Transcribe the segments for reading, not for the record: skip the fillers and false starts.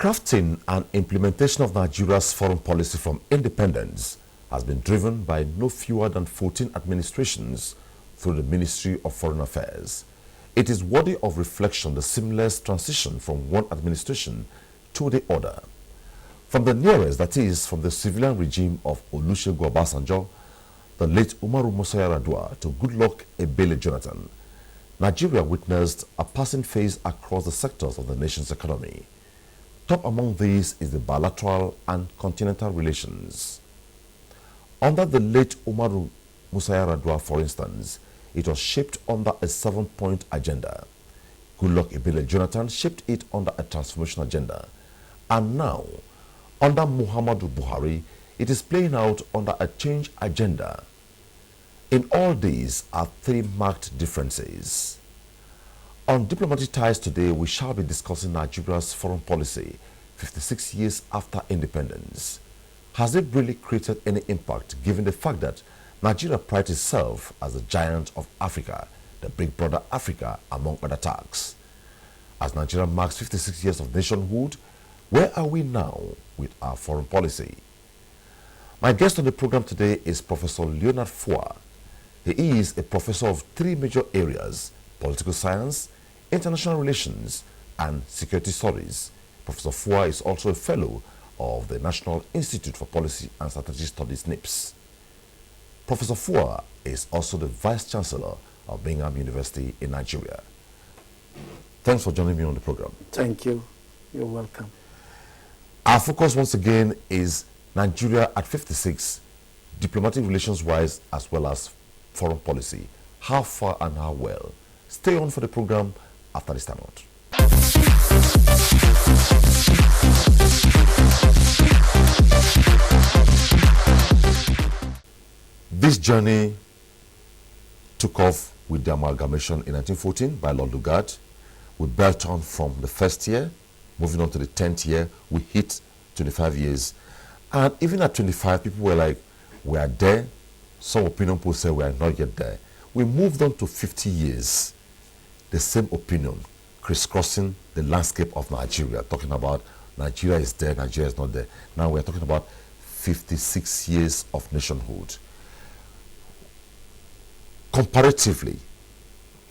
crafting and implementation of Nigeria's foreign policy from independence has been driven by no fewer than 14 administrations through the Ministry of Foreign Affairs. It is worthy of reflection the seamless transition from one administration to the other. From the nearest, that is, from the civilian regime of Olusegun Obasanjo, the late Umaru Musa Yar'Adua, to Goodluck Ebele Jonathan, Nigeria witnessed a passing phase across the sectors of the nation's economy. Top among these is the bilateral and continental relations. Under the late Umaru Musa Yar'Adua, for instance, it was shaped under a 7-point agenda. Goodluck Ebele Jonathan shaped it under a transformation agenda. And now, under Muhammadu Buhari, it is playing out under a change agenda. In all these are three marked differences. On diplomatic ties today, we shall be discussing Nigeria's foreign policy 56 years after independence. Has it really created any impact given the fact that Nigeria prides itself as the giant of Africa, the big brother Africa, among other tasks? As Nigeria marks 56 years of nationhood, where are we now with our foreign policy? My guest on the program today is Professor Leonard Fua. He is a professor of three major areas: political science, international relations, and security studies. Professor Fua is also a fellow of the National Institute for Policy and Strategic Studies, NIPS. Professor Fua is also the Vice Chancellor of Bingham University in Nigeria. Thanks for joining me on the program. Thank you. You're welcome. Our focus once again is Nigeria at 56, diplomatic relations-wise as well as foreign policy. How far and how well? Stay on for the program after this time out. This journey took off with the amalgamation in 1914 by Lord Lugard. We built on from the first year, moving on to the 10th year. We hit 25 years. And even at 25, people were like, we are there. Some opinion polls say we are not yet there. We moved on to 50 years. The same opinion, crisscrossing the landscape of Nigeria, talking about Nigeria is there, Nigeria is not there. Now we're talking about 56 years of nationhood. Comparatively,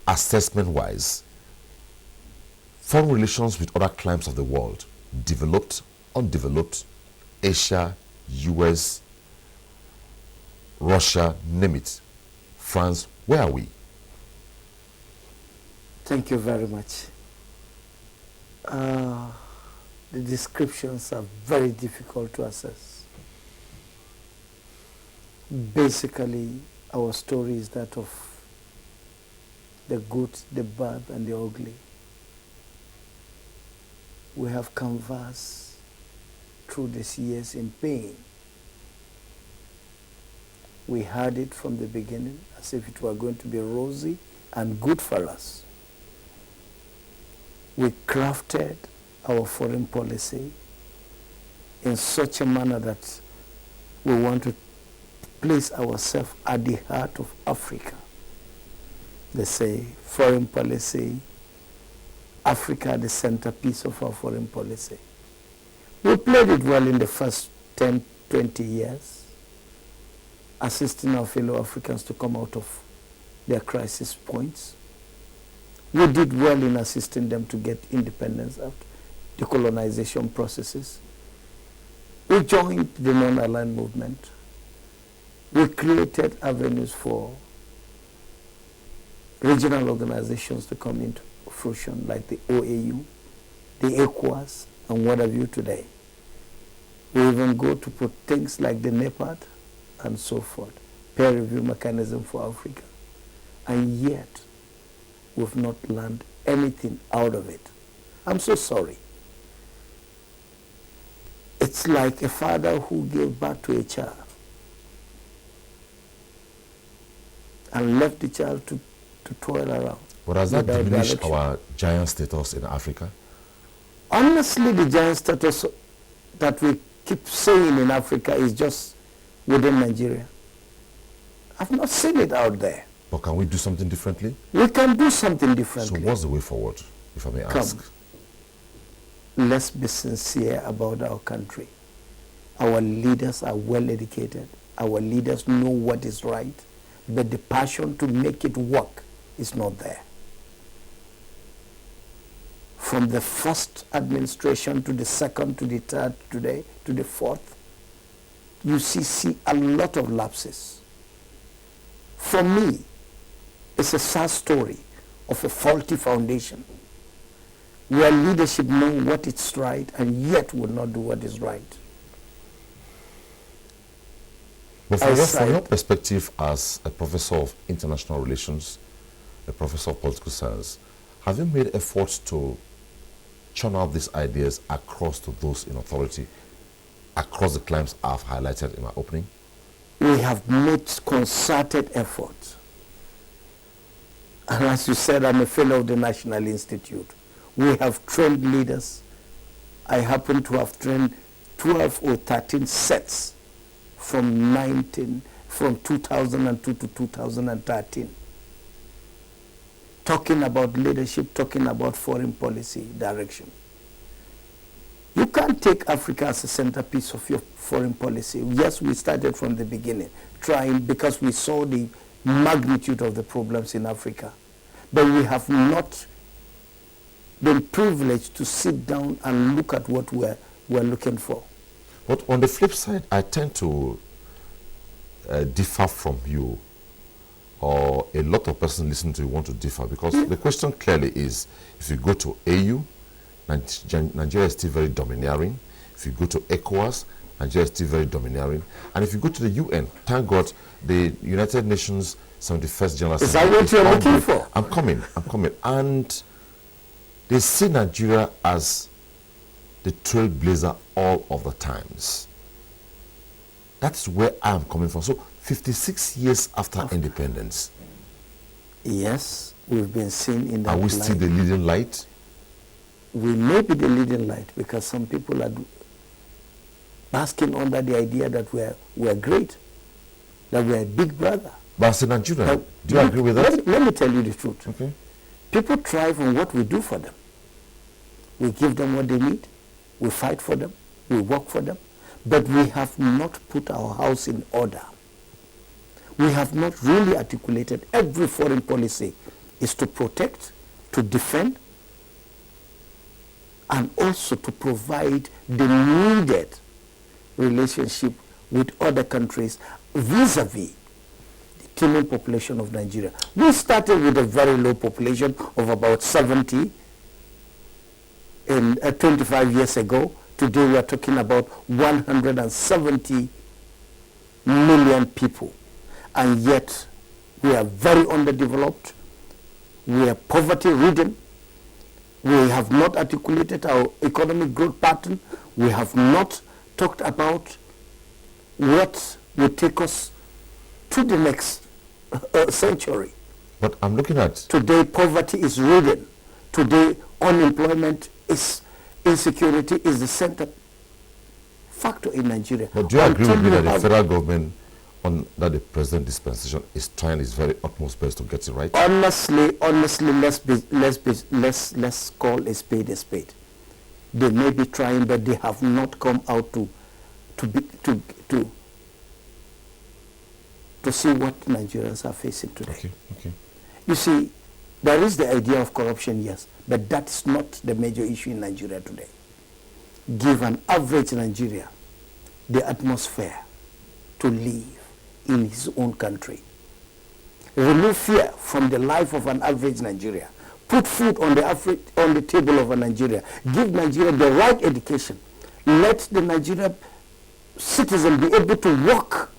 assessment-wise, foreign relations with other climes of the world, developed, undeveloped, Asia, US, Russia, name it, France, where are we? Thank you very much. The descriptions are very difficult to assess. Basically, our story is that of the good, the bad, and the ugly. We have canvassed through these years in pain. We had it from the beginning as if it were going to be rosy and good for us. We crafted our foreign policy in such a manner that we want to place ourselves at the heart of Africa. They say foreign policy, Africa the centerpiece of our foreign policy. We played it well in the first 10, 20 years, assisting our fellow Africans to come out of their crisis points. We did well in assisting them to get independence out, decolonization processes. We joined the non-aligned movement. We created avenues for regional organizations to come into fruition, like the OAU, the ECOWAS, and what have you today. We even go to put things like the NEPAD and so forth, peer review mechanism for Africa. And yet, we've not learned anything out of it. I'm so sorry. It's like a father who gave birth to a child and left the child to toil around. But has that diminished our giant status in Africa? Honestly, the giant status that we keep saying in Africa is just within Nigeria. I've not seen it out there. But can we do something differently? We can do something differently. So what's the way forward, if I may ask? let's be sincere about our country. Our leaders are well educated. Our leaders know what is right, but the passion to make it work is not there. From the first administration to the second to the third today to the fourth, you see a lot of lapses. For me, it's a sad story of a faulty foundation where leadership know what is right and yet will not do what is right. But from your perspective as a professor of international relations, a professor of political science, have you made efforts to churn out these ideas across to those in authority, across the climes I've highlighted in my opening? We have made concerted efforts. And as you said, I'm a fellow of the National Institute. We have trained leaders. I happen to have trained 12 or 13 sets from 2002 to 2013. Talking about leadership, talking about foreign policy direction. You can't take Africa as a centerpiece of your foreign policy. Yes, we started from the beginning, trying because we saw the magnitude of the problems in Africa. But we have not been privileged to sit down and look at what we're looking for. But on the flip side, I tend to differ from you, or a lot of persons listening to you want to differ, because the question clearly is, if you go to AU, Nigeria is still very domineering. If you go to ECOWAS, Nigeria is still very domineering. And if you go to the UN, thank God, the United Nations 71st General Assembly. Is that what you're looking for? I'm coming. And they see Nigeria as the trailblazer all of the times. That's where I'm coming from. So 56 years after independence. Yes, we've been seen in that light. Are we still the leading light? We may be the leading light because some people are basking under the idea that we're great, that we're a big brother. But as a Nigerian, do you agree with that? Let me tell you the truth. Okay. People thrive on what we do for them. We give them what they need. We fight for them. We work for them. But we have not put our house in order. We have not really articulated every foreign policy is to protect, to defend, and also to provide the needed relationship with other countries vis-a-vis the teeming population of Nigeria. We started with a very low population of about 70 in 25 years ago. Today we are talking about 170 million people. And yet we are very underdeveloped. We are poverty-ridden. We have not articulated our economic growth pattern. We have not talked about what will take us to the next century. But I'm looking at... Today, poverty is ridden. Today, unemployment is... Insecurity is the center factor in Nigeria. But do you agree with me that the federal government, that the present dispensation is trying its very utmost best to get it right? Honestly, let's call a spade a spade. They may be trying, but they have not come out to see what Nigerians are facing today. Okay. You see, there is the idea of corruption, yes, but that's not the major issue in Nigeria today. Give an average Nigeria the atmosphere to live in his own country. Remove fear from the life of an average Nigeria. Put food on the table of a Nigeria. Give Nigeria the right education. Let the Nigerian citizen be able to walk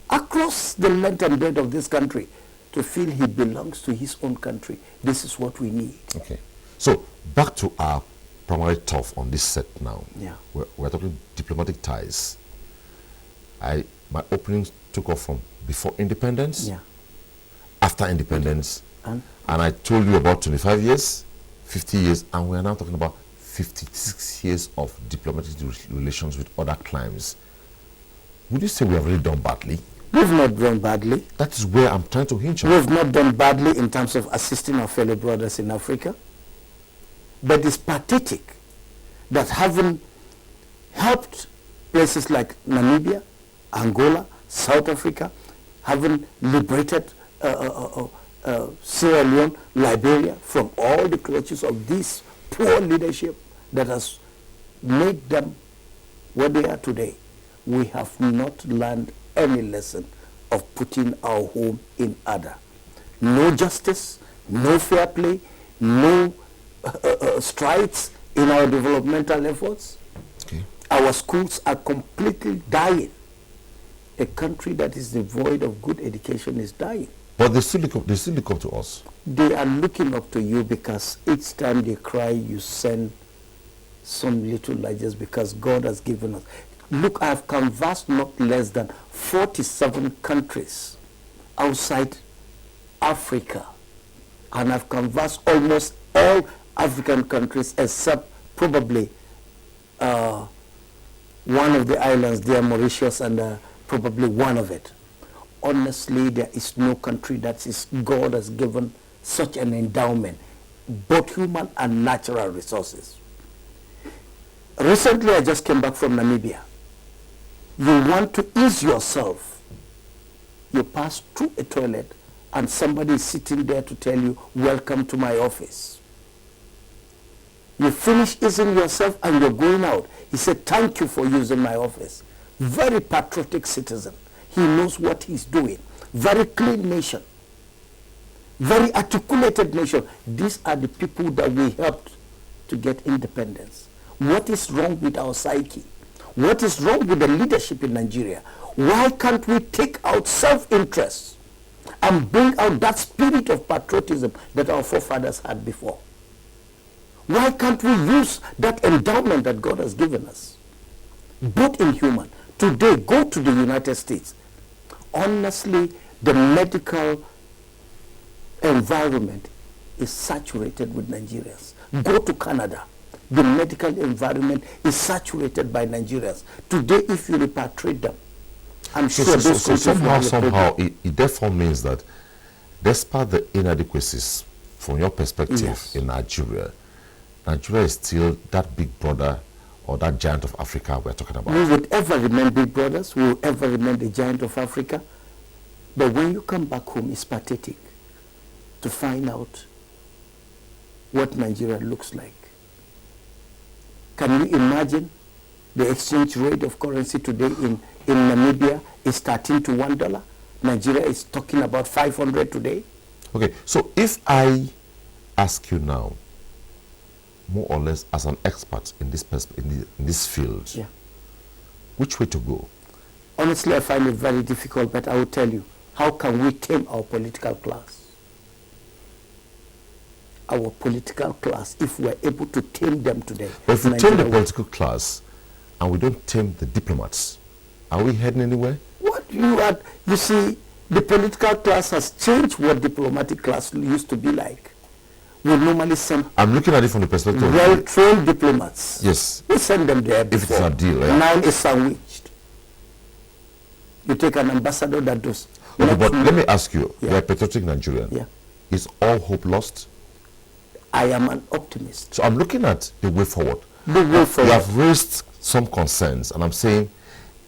across the length and breadth of this country to feel he belongs to his own country. This is what we need. Okay. So back to our primary turf on this set now. Yeah. We're talking diplomatic ties. My opening took off from before independence, yeah, after independence, and I told you about 25 years, 50 years, and we're now talking about 56 years of diplomatic relations with other climes. Would you say we have really done badly? We've not done badly. That is where I'm trying to hinge on. We've not done badly in terms of assisting our fellow brothers in Africa. But it's pathetic that haven't helped places like Namibia, Angola, South Africa, haven't liberated Sierra Leone, Liberia from all the clutches of this poor leadership that has made them what they are today. We have not learned any lesson of putting our home in order. No justice, no fair play, no strides in our developmental efforts. Okay. Our schools are completely dying. A country that is devoid of good education is dying. But they still look up to us. They are looking up to you because each time they cry, you send some little light just because God has given us. Look, I have canvassed not less than 47 countries outside Africa. And I've canvassed almost all African countries except probably one of the islands there, Mauritius, and probably one of it. Honestly, there is no country that is God has given such an endowment, both human and natural resources. Recently, I just came back from Namibia. You want to ease yourself. You pass through a toilet and somebody is sitting there to tell you, welcome to my office. You finish easing yourself and you're going out. He said, thank you for using my office. Very patriotic citizen. He knows what he's doing. Very clean nation. Very articulated nation. These are the people that we helped to get independence. What is wrong with our psyche? What is wrong with the leadership in Nigeria? Why can't we take out self-interest and bring out that spirit of patriotism that our forefathers had before? Why can't we use that endowment that God has given us, both in human? Today, go to the United States. Honestly, the medical environment is saturated with Nigerians. Go to Canada. The medical environment is saturated by Nigerians. Today, if you repatriate them, I'm sure those countries somehow it therefore means that despite the inadequacies from your perspective, yes, in Nigeria is still that big brother or that giant of Africa we're talking about. We would ever remain big brothers. We will ever remain the giant of Africa. But when you come back home, it's pathetic to find out what Nigeria looks like. Can you imagine the exchange rate of currency today in Namibia is 13 to $1? Nigeria is talking about 500 today. Okay, so if I ask you now, more or less as an expert in this field, yeah, which way to go? Honestly, I find it very difficult, but I will tell you, how can we tame our political class? Our political class, if we're able to tame them today. But if we tame the political class and we don't tame the diplomats, are we heading anywhere? What you see, the political class has changed what diplomatic class used to be like. We normally send... I'm looking at it from the perspective of... well-trained diplomats. Yes. We send them there before. If it's a deal, yeah. Now it's sandwiched. You take an ambassador that does... Okay, but let me ask you, yeah, you're a patriotic Nigerian. Yeah. Is all hope lost? I am an optimist. So I'm looking at the way forward. The way forward. You have raised some concerns, and I'm saying,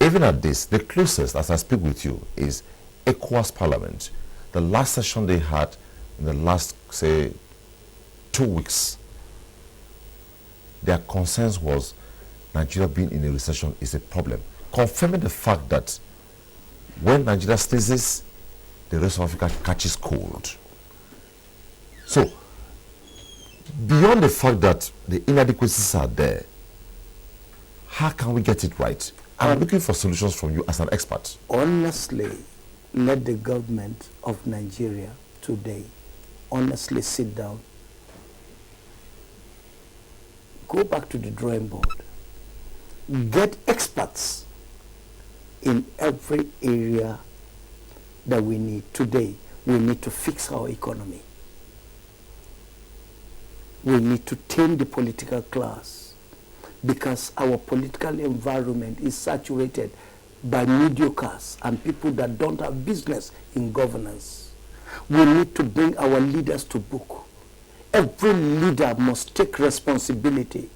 even at this, the closest, as I speak with you, is ECOWAS Parliament. The last session they had in the last, say, 2 weeks, their concerns was Nigeria being in a recession is a problem, confirming the fact that when Nigeria sneezes, the rest of Africa catches cold. So, beyond the fact that the inadequacies are there, how can we get it right? I'm looking for solutions from you as an expert. Honestly, let the government of Nigeria today honestly sit down. Go back to the drawing board. Get experts in every area that we need. Today, we need to fix our economy. We need to tame the political class because our political environment is saturated by mediocres and people that don't have business in governance. We need to bring our leaders to book. Every leader must take responsibility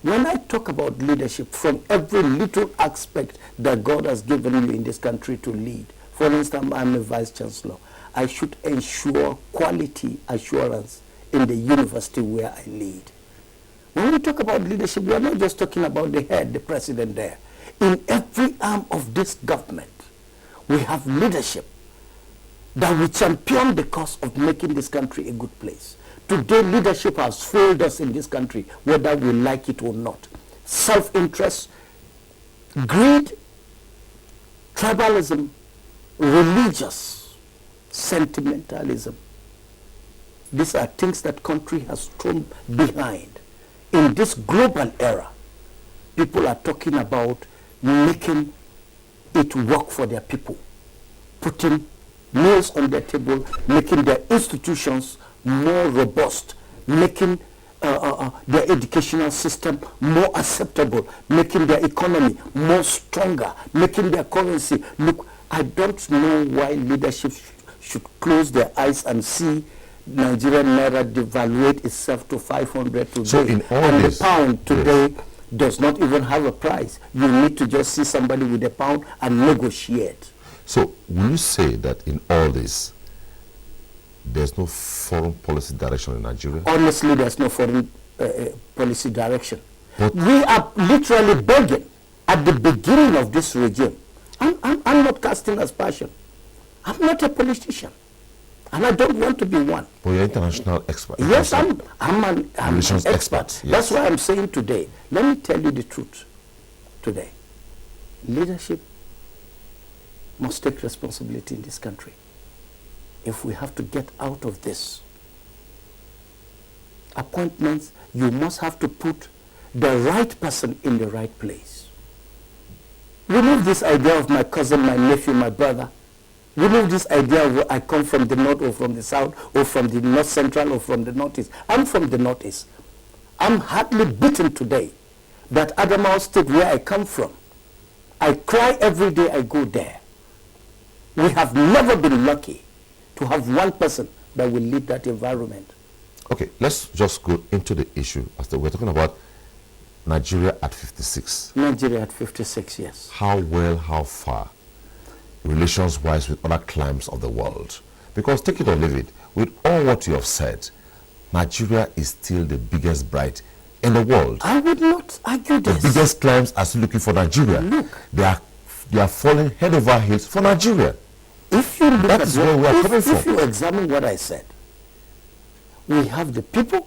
When I talk about leadership from every little aspect that God has given you in this country to lead, for instance, I'm a vice chancellor. I should ensure quality assurance in the university where I lead. When we talk about leadership, we are not just talking about the head, the president there. In every arm of this government, we have leadership that will champion the cause of making this country a good place. Today, leadership has failed us in this country, whether we like it or not. Self-interest, greed, tribalism, religious sentimentalism. These are things that country has thrown behind. In this global era, people are talking about making it work for their people, putting meals on their table, making their institutions more robust, making their educational system more acceptable, making their economy more stronger, making their currency look. I don't know why leadership should close their eyes and see Nigerian naira devaluate itself to 500 today. So in all and this, the pound today does not even have a price. You need to just see somebody with a pound and negotiate. So will you say that in all this, there's no foreign policy direction in Nigeria? Honestly, there's no foreign policy direction. But we are literally begging at the beginning of this regime. I'm not casting aspersion. I'm not a politician. And I don't want to be one. But you're an international expert. Yes, I'm an expert. Yes. That's why I'm saying today, let me tell you the truth today. Leadership must take responsibility in this country. If we have to get out of this, appointments, you must have to put the right person in the right place. Remove this idea of my cousin, my nephew, my brother. Remove this idea of I come from the north or from the south or from the north central or from the northeast. I'm from the northeast. I'm hardly beaten today that Adamawa State, where I come from, I cry every day I go there. We have never been lucky to have one person that will lead that environment. Okay, let's just go into the issue. We're talking about Nigeria at 56. Nigeria at 56, yes. How well, how far, relations-wise with other climes of the world? Because take it or leave it, with all what you have said, Nigeria is still the biggest bride in the world. I would not argue this. The biggest climes are still looking for Nigeria. Look. They are falling head over heels for Nigeria. If you look That is where we are coming from. If you examine what I said, we have the people,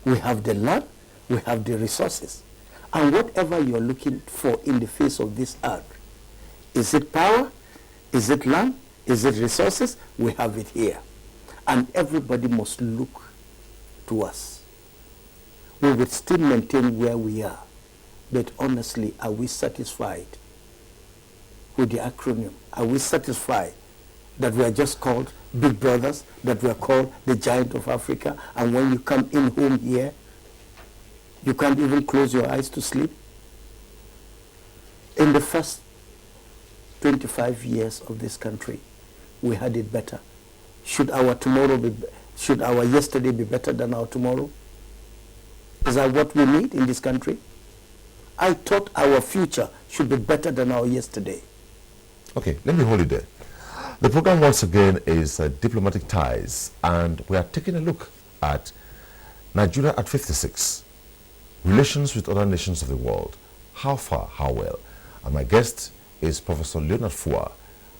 we have the land, we have the resources. And whatever you're looking for in the face of this earth, is it power? Is it land? Is it resources? We have it here. And everybody must look to us. We would still maintain where we are. But honestly, are we satisfied with the acronym? Are we satisfied that we are just called big brothers, that we are called the giant of Africa, and when you come in home here, you can't even close your eyes to sleep? In the first 25 years of this country, we had it better. Should our yesterday be better than our tomorrow? Is that what we need in this country? I thought our future should be better than our yesterday. Okay, let me hold you there. The program once again is Diplomatic Ties, and we are taking a look at Nigeria at 56, relations with other nations of the world, how far, how well. And my guest is Professor Leonard Fua,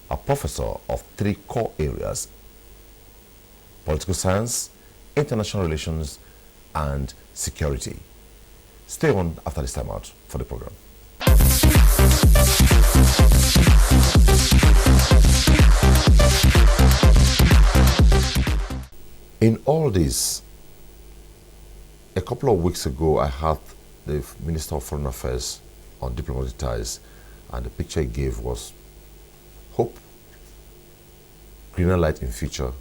a professor of 3 core areas: political science, international relations, and security. Stay on after this time out for the program. In all this, a couple of weeks ago, I had the Minister of Foreign Affairs on Diplomatic Ties, and the picture he gave was hope, greener light in future,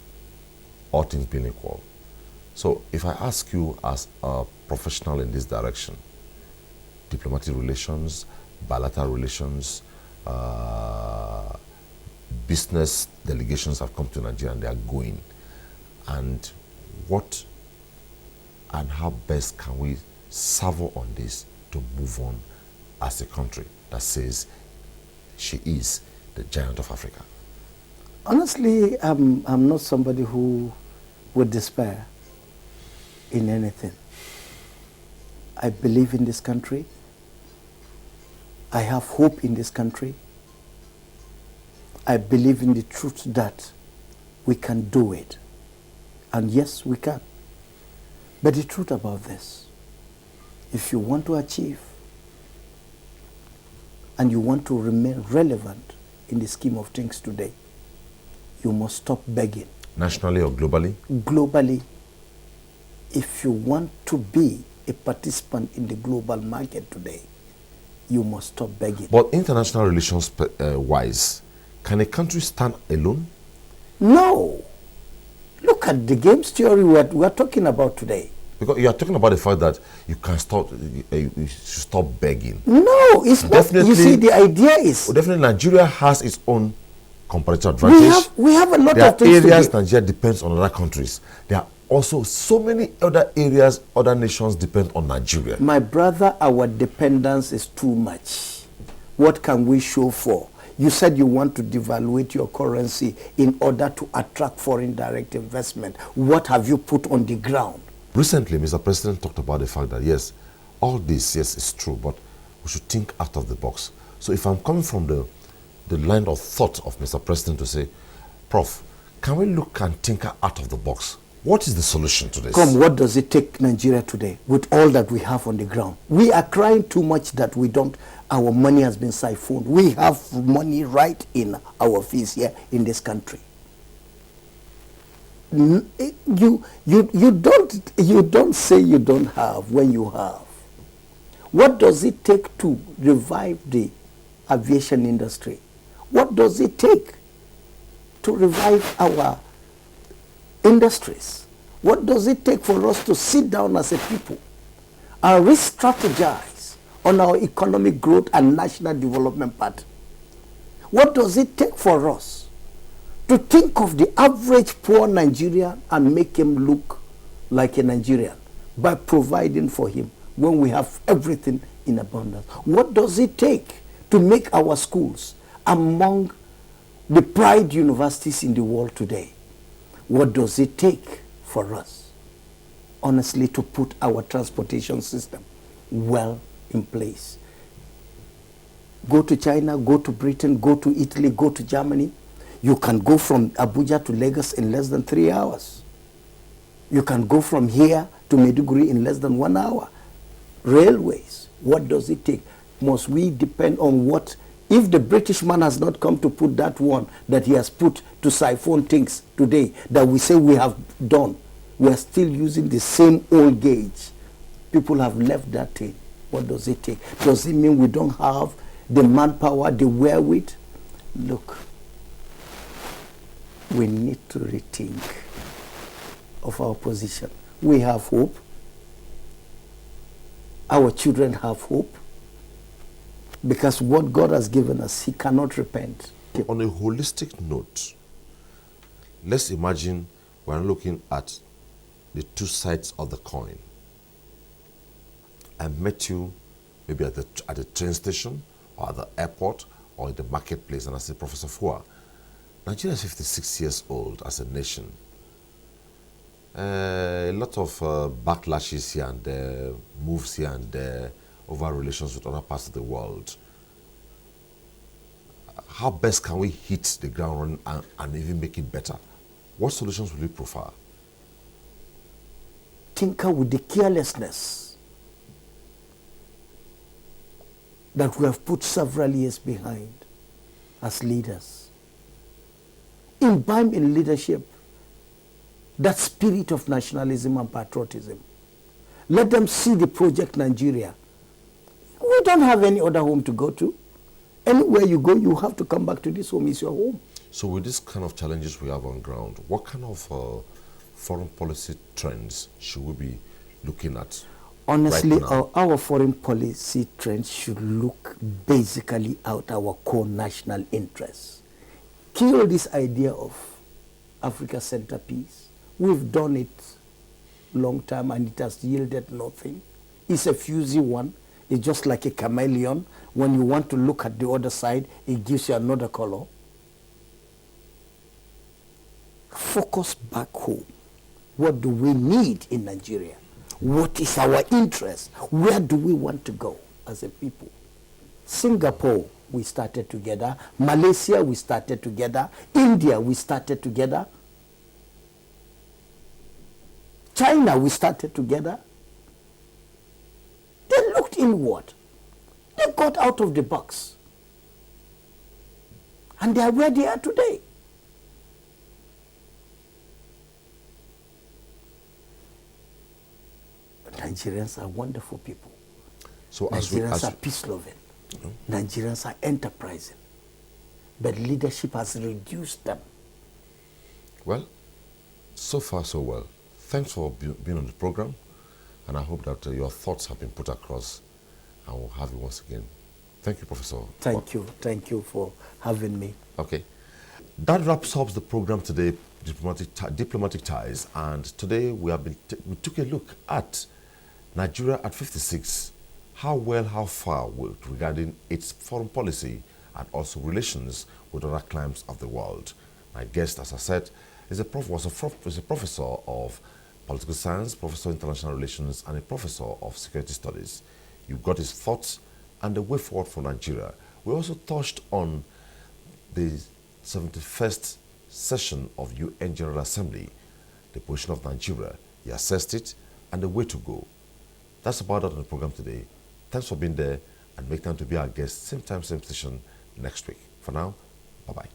all things being equal. So if I ask you as a professional in this direction, diplomatic relations, bilateral relations, business delegations have come to Nigeria and they are going, and what and how best can we savour on this to move on as a country that says she is the giant of Africa? Honestly, I'm not somebody who would despair in anything. I believe in this country. I have hope in this country. I believe in the truth that we can do it. And yes, we can. But the truth about this, if you want to achieve and you want to remain relevant in the scheme of things today, you must stop begging. Nationally or globally? Globally, if you want to be a participant in the global market today, you must stop begging. But international relations wise, can a country stand alone? No. Look at the games theory we're talking about today. Because you are talking about the fact that you can stop, you should stop begging. No, it's not. You see, the idea is... Well, definitely Nigeria has its own comparative advantage. We have a lot there of things are areas to do. Nigeria depends on other countries. There are also so many other areas other nations depend on Nigeria. My brother, our dependence is too much. What can we show for? You said you want to devaluate your currency in order to attract foreign direct investment. What have you put on the ground? Recently, Mr. President talked about the fact that, yes, all this, yes, is true, but we should think out of the box. So if I'm coming from the line of thought of Mr. President to say, Prof, can we look and think out of the box? What is the solution to this? Come, what does it take Nigeria today with all that we have on the ground? We are crying too much that we don't, our money has been siphoned. We have money right in our fees here in this country. You don't say you don't have when you have. What does it take to revive the aviation industry? What does it take to revive our industries? What does it take for us to sit down as a people and re-strategize on our economic growth and national development path? What does it take for us to think of the average poor Nigerian and make him look like a Nigerian by providing for him when we have everything in abundance? What does it take to make our schools among the pride universities in the world today? What does it take for us, honestly, to put our transportation system well in place? Go to China, go to Britain, go to Italy, go to Germany. You can go from Abuja to Lagos in less than 3 hours. You can go from here to Maiduguri in less than 1 hour. Railways, what does it take? Must we depend on what? If the British man has not come to put that one that he has put to siphon things today that we say we have done, we are still using the same old gauge. People have left that thing. What does it take? Does it mean we don't have the manpower, the wherewith? Look, we need to rethink of our position. We have hope. Our children have hope. Because what God has given us, He cannot repent. On a holistic note, let's imagine we're looking at the two sides of the coin. I met you maybe at the train station or at the airport or in the marketplace, and I said, Professor Fua, Nigeria is 56 years old as a nation. A lot of backlashes here and there, moves here and there, over relations with other parts of the world. How best can we hit the ground running and even make it better? What solutions will you prefer? Tinker with the carelessness that we have put several years behind as leaders. Imbibe in leadership that spirit of nationalism and patriotism. Let them see the project Nigeria. We don't have any other home to go to. Anywhere you go, you have to come back to this home. It's your home. So with this kind of challenges we have on ground, what kind of foreign policy trends should we be looking at? Honestly, right now? our foreign policy trends should look basically at our core national interests. Kill this idea of Africa centerpiece. We've done it long time and it has yielded nothing. It's a fusy one. It's just like a chameleon. When you want to look at the other side, it gives you another color. Focus back home. What do we need in Nigeria? What is our interest? Where do we want to go as a people? Singapore, we started together. Malaysia, we started together. India, we started together. China, we started together. They looked inward. They got out of the box. And they are where they are today. Nigerians are wonderful people. So Nigerians are peace-loving. Nigerians are enterprising. But leadership has reduced them. Well, so far so well. Thanks for being on the program, and I hope that your thoughts have been put across, and we'll have you once again. Thank you, Professor. Thank you. Thank you for having me. Okay. That wraps up the program today, Diplomatic Ties, and today we took a look at Nigeria at 56, how well, how far regarding its foreign policy and also relations with other climes of the world. My guest, as I said, is a professor of political science, professor of international relations, and a professor of security studies. You got his thoughts and the way forward for Nigeria. We also touched on the 71st session of UN General Assembly, the position of Nigeria. He assessed it and the way to go. That's about it on the program today. Thanks for being there, and make time to be our guest, same time, same station next week. For now, bye-bye.